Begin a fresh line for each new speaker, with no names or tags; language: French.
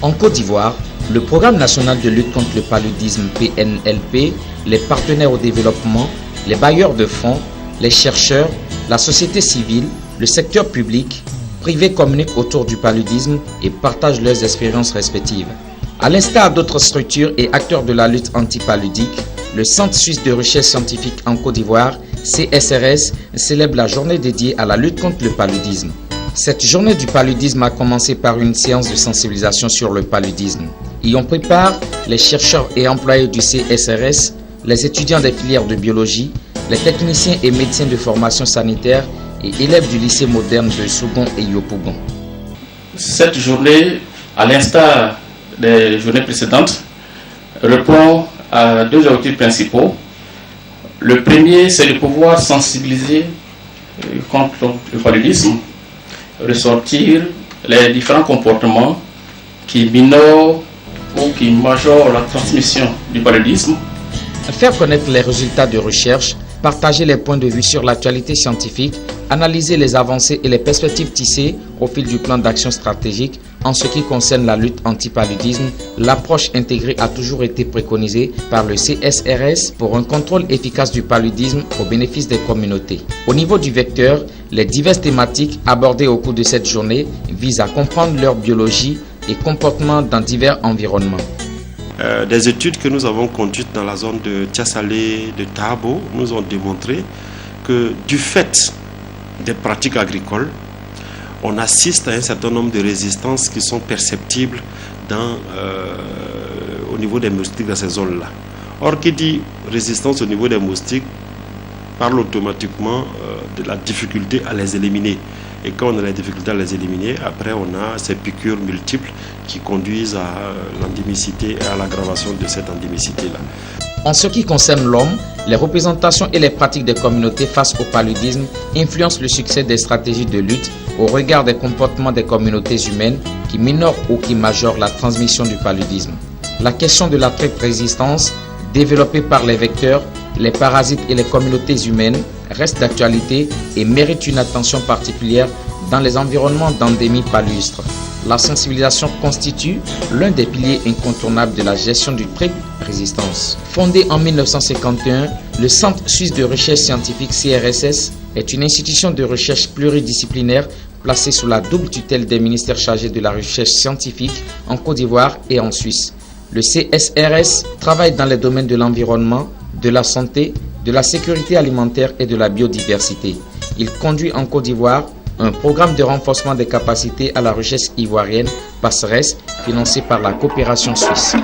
En Côte d'Ivoire, le Programme national de lutte contre le paludisme PNLP, les partenaires au développement, les bailleurs de fonds, les chercheurs, la société civile, le secteur public, privé communiquent autour du paludisme et partagent leurs expériences respectives. À l'instar d'autres structures et acteurs de la lutte antipaludique, le Centre suisse de recherche scientifique en Côte d'Ivoire, CSRS, célèbre la journée dédiée à la lutte contre le paludisme. Cette journée du paludisme a commencé par une séance de sensibilisation sur le paludisme. Y ont pris part les chercheurs et employés du CSRS, les étudiants des filières de biologie, les techniciens et médecins de formation sanitaire et élèves du lycée moderne de Sougon et Yopougon.
Cette journée, à l'instar des journées précédentes, répond à deux objectifs principaux. Le premier, c'est de pouvoir sensibiliser contre le paludisme, ressortir les différents comportements qui minorent ou qui majorent la transmission du paludisme.
Faire connaître les résultats de recherche, partager les points de vue sur l'actualité scientifique, analyser les avancées et les perspectives tissées au fil du plan d'action stratégique. En ce qui concerne la lutte anti-paludisme, l'approche intégrée a toujours été préconisée par le CSRS pour un contrôle efficace du paludisme au bénéfice des communautés. Au niveau du vecteur, les diverses thématiques abordées au cours de cette journée visent à comprendre leur biologie et comportement dans divers environnements.
Des études que nous avons conduites dans la zone de Tiasalé, de Tabo, nous ont démontré que du fait des pratiques agricoles, on assiste à un certain nombre de résistances qui sont perceptibles au niveau des moustiques dans ces zones-là. Or, qui dit résistance au niveau des moustiques parle automatiquement de la difficulté à les éliminer. Et quand on a la difficulté à les éliminer, après on a ces piqûres multiples qui conduisent à l'endémicité et à l'aggravation de cette endémicité-là.
En ce qui concerne l'homme, les représentations et les pratiques des communautés face au paludisme influencent le succès des stratégies de lutte au regard des comportements des communautés humaines qui minorent ou qui majorent la transmission du paludisme. La question de la triple résistance, développée par les vecteurs, les parasites et les communautés humaines, reste d'actualité et mérite une attention particulière dans les environnements d'endémie palustre. La sensibilisation constitue l'un des piliers incontournables de la gestion du triple résistance. Fondé en 1951, le Centre suisse de recherche scientifique CRSS est une institution de recherche pluridisciplinaire placée sous la double tutelle des ministères chargés de la recherche scientifique en Côte d'Ivoire et en Suisse. Le CSRS travaille dans les domaines de l'environnement, de la santé, de la sécurité alimentaire et de la biodiversité. Il conduit en Côte d'Ivoire un programme de renforcement des capacités à la recherche ivoirienne, PASRES, financé par la coopération suisse.